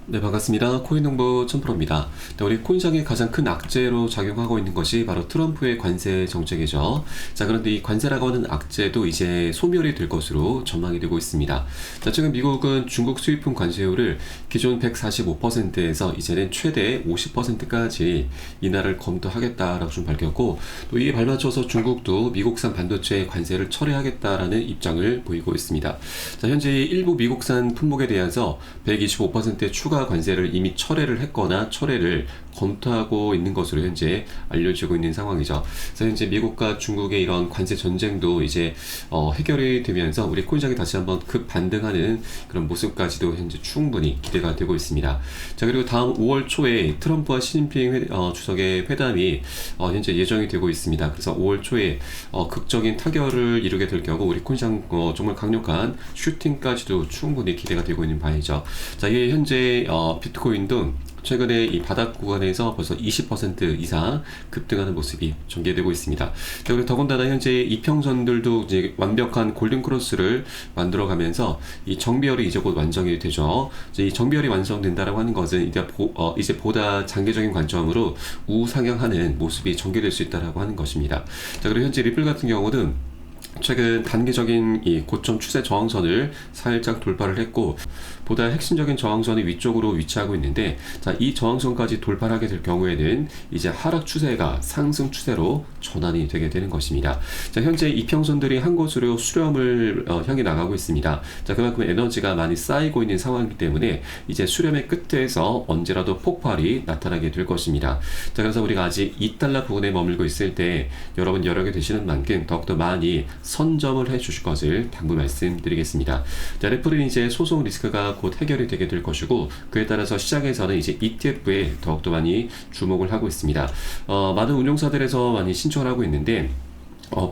네, 반갑습니다. 코인농부 천프로입니다. 네, 우리 코인시장의 가장 큰 악재로 작용하고 있는 것이 바로 트럼프의 관세 정책이죠. 자, 그런데 이 관세라고 하는 악재도 이제 소멸이 될 것으로 전망이 되고 있습니다. 자, 지금 미국은 중국 수입품 관세율을 기존 145%에서 이제는 최대 50%까지 인하를 검토하겠다라고 좀 밝혔고, 또 이에 발맞춰서 중국도 미국산 반도체 관세를 철회하겠다라는 입장을 보이고 있습니다. 자, 현재 일부 미국산 품목에 대해서 125%의 추가 관세를 이미 철회를 했거나 철회를 검토하고 있는 것으로 현재 알려지고 있는 상황이죠. 그래서 현재 미국과 중국의 이런 관세 전쟁도 이제 해결이 되면서 우리 코인시장이 다시 한번 급반등하는 그런 모습까지도 현재 충분히 기대가 되고 있습니다. 자, 그리고 다음 5월 초에 트럼프와 시진핑 주석의 회담이 현재 예정이 되고 있습니다. 그래서 5월 초에 극적인 타결을 이루게 될 경우 우리 코인시장 정말 강력한 슈팅까지도 충분히 기대가 되고 있는 바이죠. 자, 이게 현재 비트코인 등 최근에 이 바닥 구간에서 벌써 20% 이상 급등하는 모습이 전개되고 있습니다. 자, 그리고 더군다나 현재 이평선들도 이제 완벽한 골든 크로스를 만들어가면서 이 정비열이 이제 곧 완성이 되죠. 이제 이 정비열이 완성된다라고 하는 것은 이제 보다 장기적인 관점으로 우상향하는 모습이 전개될 수 있다라고 하는 것입니다. 자, 그리고 현재 리플 같은 경우는 최근 단기적인 이 고점 추세 저항선을 살짝 돌파를 했고, 보다 핵심적인 저항선이 위쪽으로 위치하고 있는데, 자, 이 저항선까지 돌파를 하게 될 경우에는 이제 하락 추세가 상승 추세로 전환이 되게 되는 것입니다. 자, 현재 이평선들이 한 곳으로 수렴을 향해 나가고 있습니다. 자, 그만큼 에너지가 많이 쌓이고 있는 상황이기 때문에 이제 수렴의 끝에서 언제라도 폭발이 나타나게 될 것입니다. 자, 그래서 우리가 아직 2달러 부근에 머물고 있을 때 여러분 여력이 되시는 만큼 더욱더 많이 선점을 해 주실 것을 당부 말씀드리겠습니다. 자, 레플은 이제 소송 리스크가 곧 해결이 되게 될 것이고, 그에 따라서 시장에서는 이제 ETF에 더욱더 많이 주목을 하고 있습니다. 많은 운용사들에서 많이 신청을 하고 있는데,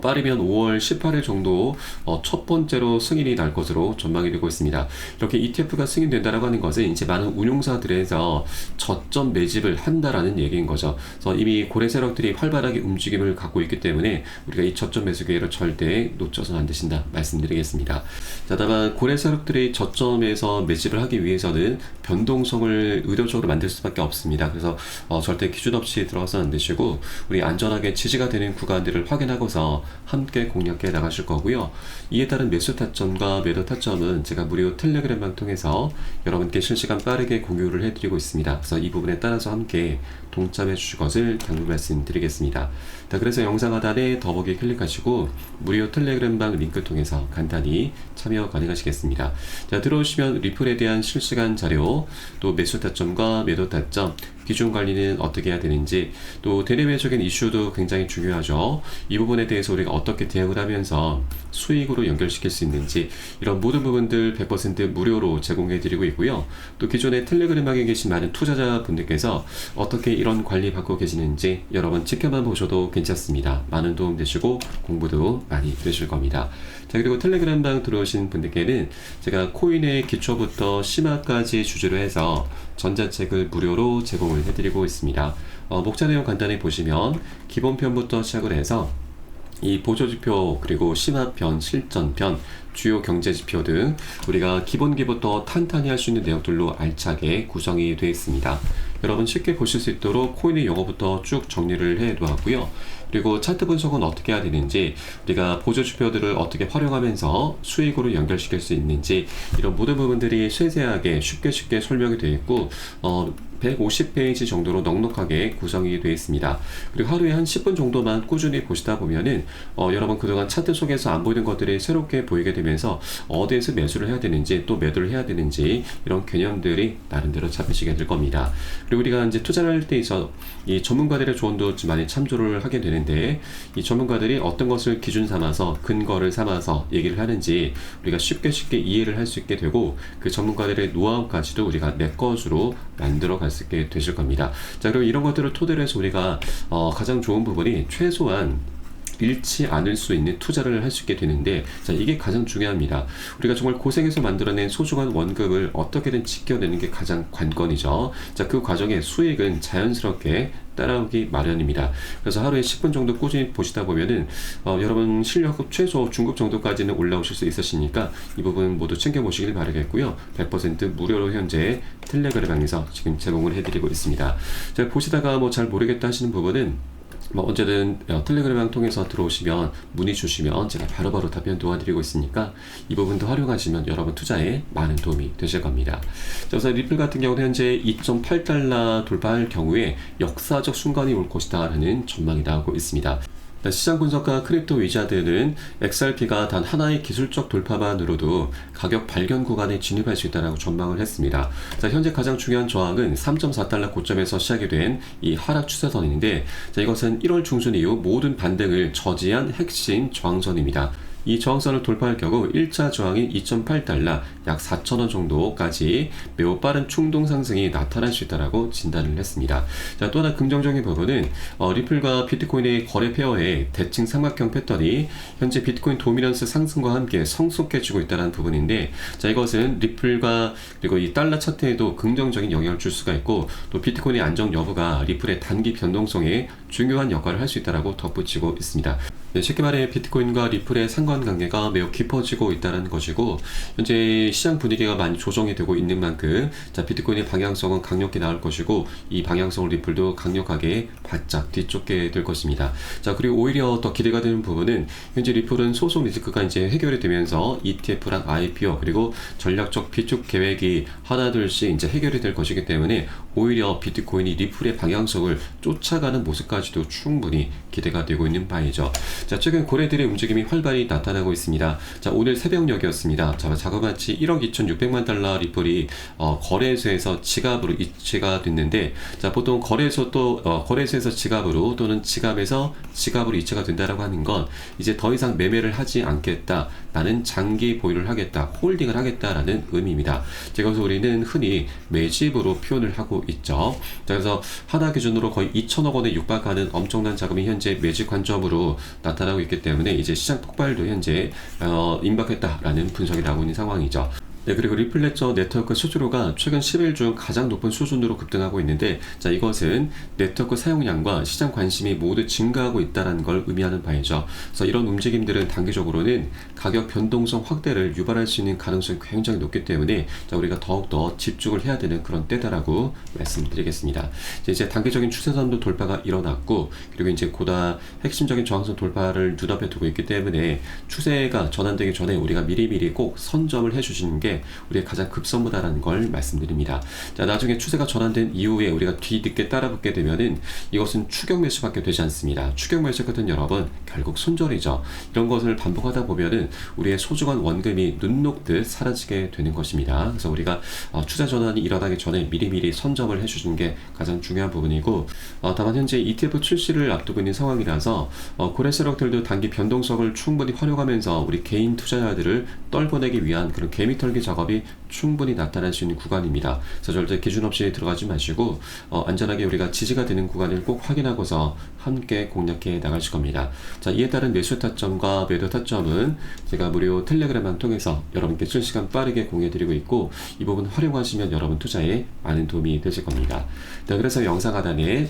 빠르면 5월 18일 정도 첫 번째로 승인이 날 것으로 전망이 되고 있습니다. 이렇게 ETF가 승인된다라고 하는 것은 이제 많은 운용사들에서 저점 매집을 한다라는 얘기인 거죠. 그래서 이미 고래 세력들이 활발하게 움직임을 갖고 있기 때문에 우리가 이 저점 매수 기회를 절대 놓쳐서는 안 되신다 말씀드리겠습니다. 자, 다만 고래 세력들이 저점에서 매집을 하기 위해서는 변동성을 의도적으로 만들 수밖에 없습니다. 그래서 절대 기준 없이 들어가서는 안 되시고, 우리 안전하게 지지가 되는 구간들을 확인하고서 함께 공략해 나가실 거고요. 이에 따른 매수 타점과 매도 타점은 제가 무료 텔레그램방 통해서 여러분께 실시간 빠르게 공유를 해드리고 있습니다. 그래서 이 부분에 따라서 함께 동참해 주실 것을 당부 말씀드리겠습니다. 자, 그래서 영상 하단에 더보기 클릭하시고 무료 텔레그램방 링크 통해서 간단히 참여 가능하시겠습니다. 자, 들어오시면 리플에 대한 실시간 자료, 또 매수 타점과 매도 타점, 기준 관리는 어떻게 해야 되는지, 또 대내외적인 이슈도 굉장히 중요하죠. 이 부분에 대해서 우리가 어떻게 대응을 하면서 수익으로 연결시킬 수 있는지, 이런 모든 부분들 100% 무료로 제공해 드리고 있고요. 또 기존에 텔레그램방에 계신 많은 투자자분들께서 어떻게 이런 관리 받고 계시는지 여러분 지켜만 보셔도 괜찮습니다. 많은 도움 되시고 공부도 많이 되실 겁니다. 자, 그리고 텔레그램방 들어오신 분들께는 제가 코인의 기초부터 심화까지 주제로 해서 전자책을 무료로 제공을 해드리고 있습니다. 목차 내용 간단히 보시면 기본편부터 시작을 해서 이 보조지표, 그리고 심화편, 실전편, 주요 경제지표 등 우리가 기본기부터 탄탄히 할 수 있는 내용들로 알차게 구성이 되어 있습니다. 여러분 쉽게 보실 수 있도록 코인의 용어부터 쭉 정리를 해 놓았고요. 그리고 차트 분석은 어떻게 해야 되는지, 우리가 보조지표들을 어떻게 활용하면서 수익으로 연결시킬 수 있는지, 이런 모든 부분들이 세세하게 쉽게 설명이 되어 있고, 150페이지 정도로 넉넉하게 구성이 되어 있습니다. 그리고 하루에 한 10분 정도만 꾸준히 보시다 보면은 여러분 그동안 차트 속에서 안 보이는 것들이 새롭게 보이게 되면서 어디에서 매수를 해야 되는지, 또 매도를 해야 되는지, 이런 개념들이 나름대로 잡히시게 될 겁니다. 그리고 우리가 이제 투자를 할 때 있어 이 전문가들의 조언도 좀 많이 참조를 하게 되는데, 이 전문가들이 어떤 것을 기준 삼아서, 근거를 삼아서 얘기를 하는지 우리가 쉽게 이해를 할 수 있게 되고, 그 전문가들의 노하우까지도 우리가 내 것으로 만들어 갈 수 있게 되실 겁니다. 자, 그리고 이런 것들을 토대로 해서 우리가 가장 좋은 부분이 최소한 잃지 않을 수 있는 투자를 할 수 있게 되는데, 자, 이게 가장 중요합니다. 우리가 정말 고생해서 만들어낸 소중한 원금을 어떻게든 지켜내는 게 가장 관건이죠. 자, 그 과정에 수익은 자연스럽게 따라오기 마련입니다. 그래서 하루에 10분 정도 꾸준히 보시다 보면은 여러분 실력 최소 중급 정도까지는 올라오실 수 있으시니까 이 부분 모두 챙겨보시길 바라겠고요. 100% 무료로 현재 텔레그램방에서 지금 제공을 해드리고 있습니다. 자, 보시다가 뭐 잘 모르겠다 하시는 부분은 뭐 언제든 텔레그램 통해서 들어오시면 문의 주시면 제가 바로바로 답변 도와드리고 있으니까 이 부분도 활용하시면 여러분 투자에 많은 도움이 되실 겁니다. 자, 우선 리플 같은 경우는 현재 2.8달러 돌파할 경우에 역사적 순간이 올 것이다 라는 전망이 나오고 있습니다. 시장 분석가 크립토 위자드는 XRP가 단 하나의 기술적 돌파만으로도 가격 발견 구간에 진입할 수 있다고 전망을 했습니다. 자, 현재 가장 중요한 저항은 3.4달러 고점에서 시작이 된 이 하락 추세선인데, 자, 이것은 1월 중순 이후 모든 반등을 저지한 핵심 저항선입니다. 이 저항선을 돌파할 경우 1차 저항인 2.8달러 약 4,000원 정도까지 매우 빠른 충동 상승이 나타날 수 있다고 진단을 했습니다. 자, 또 하나 긍정적인 부분은 리플과 비트코인의 거래 페어의 대칭 삼각형 패턴이 현재 비트코인 도미넌스 상승과 함께 성숙해지고 있다는 부분인데, 자, 이것은 리플과 그리고 이 달러 차트에도 긍정적인 영향을 줄 수가 있고, 또 비트코인의 안정 여부가 리플의 단기 변동성에 중요한 역할을 할 수 있다고 덧붙이고 있습니다. 네, 쉽게 말해 비트코인과 리플의 상관관계가 매우 깊어지고 있다는 것이고, 현재 시장 분위기가 많이 조정이 되고 있는 만큼 자, 비트코인의 방향성은 강력히 나올 것이고, 이 방향성을 리플도 강력하게 바짝 뒤쫓게 될 것입니다. 자, 그리고 오히려 더 기대가 되는 부분은 현재 리플은 소송 리스크가 이제 해결이 되면서 ETF랑 IPO 그리고 전략적 비축 계획이 하나둘씩 이제 해결이 될 것이기 때문에 오히려 비트코인이 리플의 방향성을 쫓아가는 모습까지도 충분히 기대가 되고 있는 바이죠. 자, 최근 거래들의 움직임이 활발히 나타나고 있습니다. 자, 오늘 새벽녘이었습니다. 자, 자그마치 1억 2,600만 달러 리플이 거래소에서 지갑으로 이체가 됐는데, 자, 보통 거래소에서 지갑으로 또는 지갑에서 지갑으로 이체가 된다라고 하는 건 이제 더 이상 매매를 하지 않겠다, 나는 장기 보유를 하겠다, 홀딩을 하겠다라는 의미입니다. 그래서 우리는 흔히 매집으로 표현을 하고 있죠. 자, 그래서 하나 기준으로 거의 2천억 원에 육박하는 엄청난 자금이 현재 매집 관점으로 나타나고 있기 때문에 이제 시장 폭발도 현재 임박했다라는 분석이 나오고 있는 상황이죠. 네, 그리고 리플레저 네트워크 수수료가 최근 10일 중 가장 높은 수준으로 급등하고 있는데, 자, 이것은 네트워크 사용량과 시장 관심이 모두 증가하고 있다는 걸 의미하는 바이죠. 그래서 이런 움직임들은 단기적으로는 가격 변동성 확대를 유발할 수 있는 가능성이 굉장히 높기 때문에 자, 우리가 더욱더 집중을 해야 되는 그런 때다라고 말씀드리겠습니다. 이제 단기적인 추세선도 돌파가 일어났고, 그리고 이제 보다 핵심적인 저항선 돌파를 눈앞에 두고 있기 때문에 추세가 전환되기 전에 우리가 미리미리 꼭 선점을 해주시는 게 우리의 가장 급선무다라는 걸 말씀드립니다. 자, 나중에 추세가 전환된 이후에 우리가 뒤늦게 따라붙게 되면은 이것은 추격 매수밖에 되지 않습니다. 추격 매수거든 여러분, 결국 손절이죠. 이런 것을 반복하다 보면은 우리의 소중한 원금이 눈 녹듯 사라지게 되는 것입니다. 그래서 우리가 추세 전환이 일어나기 전에 미리미리 선점을 해주는 게 가장 중요한 부분이고, 다만 현재 ETF 출시를 앞두고 있는 상황이라서 고래 세력들도 단기 변동성을 충분히 활용하면서 우리 개인 투자자들을 떨궈내기 위한 그런 개미털기 작업이 충분히 나타날 수 있는 구간입니다. 그래서 절대 기준 없이 들어가지 마시고 안전하게 우리가 지지가 되는 구간을 꼭 확인하고서 함께 공략해 나가실 겁니다. 자, 이에 따른 매수 타점과 매도 타점은 제가 무료 텔레그램을 통해서 여러분께 실시간 빠르게 공유해드리고 있고, 이 부분 활용하시면 여러분 투자에 많은 도움이 되실 겁니다. 네, 그래서 영상 하단에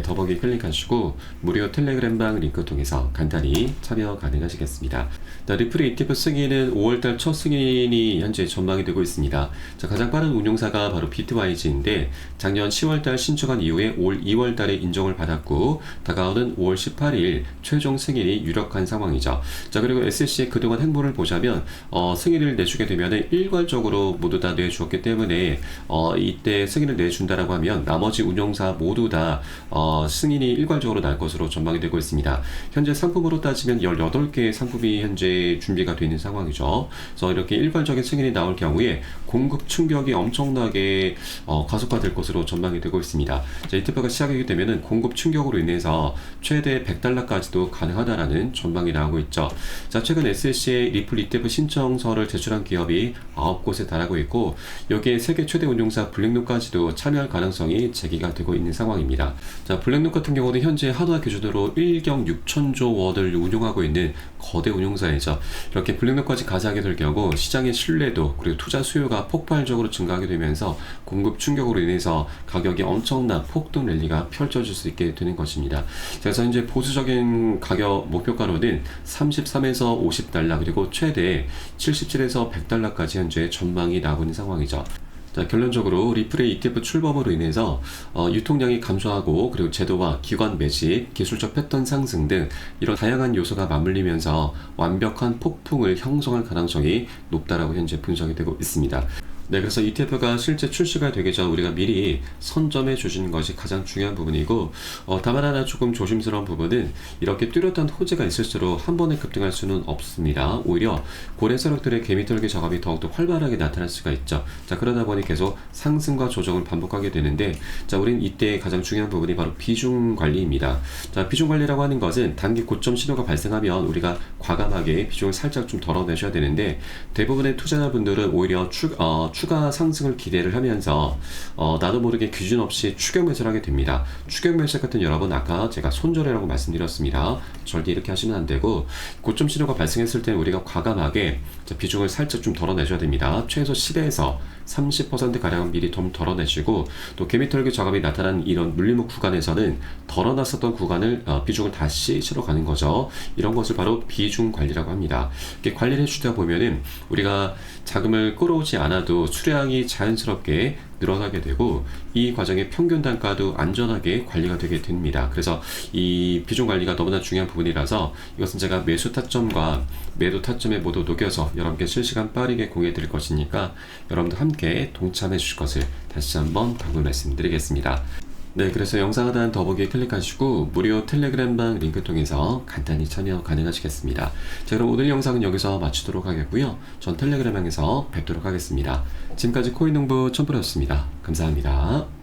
더보기 클릭하시고 무료 텔레그램방 링크 통해서 간단히 참여 가능하시겠습니다. 자, 리플의 ETF 승인은 5월달 첫 승인이 현재 전망이 되고 있습니다. 자, 가장 빠른 운용사가 바로 비트와이즈인데 작년 10월달 신청한 이후에 올 2월달에 인정을 받았고 다가오는 5월 18일 최종 승인이 유력한 상황이죠. 자, 그리고 SEC의 그동안 행보를 보자면 승인을 내주게 되면 일괄적으로 모두 다 내주었기 때문에 이때 승인을 내준다라고 하면 나머지 운용사 모두 다 승인이 일괄적으로 날 것으로 전망이 되고 있습니다. 현재 상품으로 따지면 18개의 상품이 현재 준비가 되어 있는 상황이죠. 그래서 이렇게 일괄적인 승인이 나올 경우에 공급 충격이 엄청나게 가속화될 것으로 전망이 되고 있습니다. 자, ETF가 시작하게 되면은 공급 충격으로 인해서 최대 100달러까지도 가능하다라는 전망이 나오고 있죠. 자, 최근 SEC에 리플 ETF 신청서를 제출한 기업이 9곳에 달하고 있고, 여기에 세계 최대 운용사 블랙록까지도 참여할 가능성이 제기가 되고 있는 상황입니다. 자, 블랙록 같은 경우는 현재 한화 기준으로 1경 6천조 원을 운용하고 있는 거대 운용사이죠. 이렇게 블랙록까지 가세하게 될 경우 시장의 신뢰도 그리고 투자 수요가 폭발적으로 증가하게 되면서 공급 충격으로 인해서 가격이 엄청난 폭등 랠리가 펼쳐질 수 있게 되는 것입니다. 그래서 현재 보수적인 가격 목표가로는 33에서 50달러 그리고 최대 77에서 100달러까지 현재 전망이 나오고 있는 상황이죠. 자, 결론적으로 리플의 ETF 출범으로 인해서 유통량이 감소하고 그리고 제도와 기관 매집, 기술적 패턴 상승 등 이런 다양한 요소가 맞물리면서 완벽한 폭풍을 형성할 가능성이 높다라고 현재 분석이 되고 있습니다. 네, 그래서 ETF가 실제 출시가 되기 전 우리가 미리 선점해 주시는 것이 가장 중요한 부분이고, 다만 하나 조금 조심스러운 부분은 이렇게 뚜렷한 호재가 있을수록 한 번에 급등할 수는 없습니다. 오히려 고래 세력들의 개미털기 작업이 더욱더 활발하게 나타날 수가 있죠. 자, 그러다 보니 계속 상승과 조정을 반복하게 되는데, 자, 우린 이때 가장 중요한 부분이 바로 비중 관리입니다. 자, 비중 관리라고 하는 것은 단기 고점 신호가 발생하면 우리가 과감하게 비중을 살짝 좀 덜어내셔야 되는데, 대부분의 투자자분들은 오히려 추가 상승을 기대를 하면서 나도 모르게 기준 없이 추격 매수를 하게 됩니다. 추격 매수 같은 여러분, 아까 제가 손절이라고 말씀드렸습니다. 절대 이렇게 하시면 안 되고, 고점 신호가 발생했을 때는 우리가 과감하게 비중을 살짝 좀 덜어내셔야 됩니다. 최소 10에서 30%가량 미리 좀 덜어내시고, 또 개미털기 작업이 나타난 이런 물림목 구간에서는 덜어놨었던 구간을 비중을 다시 실어가는 거죠. 이런 것을 바로 비중 관리라고 합니다. 이렇게 관리를 해주다 보면은 우리가 자금을 끌어오지 않아도 수량이 자연스럽게 늘어나게 되고, 이 과정의 평균 단가도 안전하게 관리가 되게 됩니다. 그래서 이 비중 관리가 너무나 중요한 부분이라서 이것은 제가 매수 타점과 매도 타점에 모두 녹여서 여러분께 실시간 빠르게 공유해 드릴 것이니까 여러분도 함께 동참해 주실 것을 다시 한번 당부 말씀드리겠습니다. 네, 그래서 영상 하단 더보기에 클릭하시고 무료 텔레그램방 링크 통해서 간단히 참여 가능하시겠습니다. 자, 그럼 오늘 영상은 여기서 마치도록 하겠고요. 전 텔레그램방에서 뵙도록 하겠습니다. 지금까지 코인농부 첨프로였습니다. 감사합니다.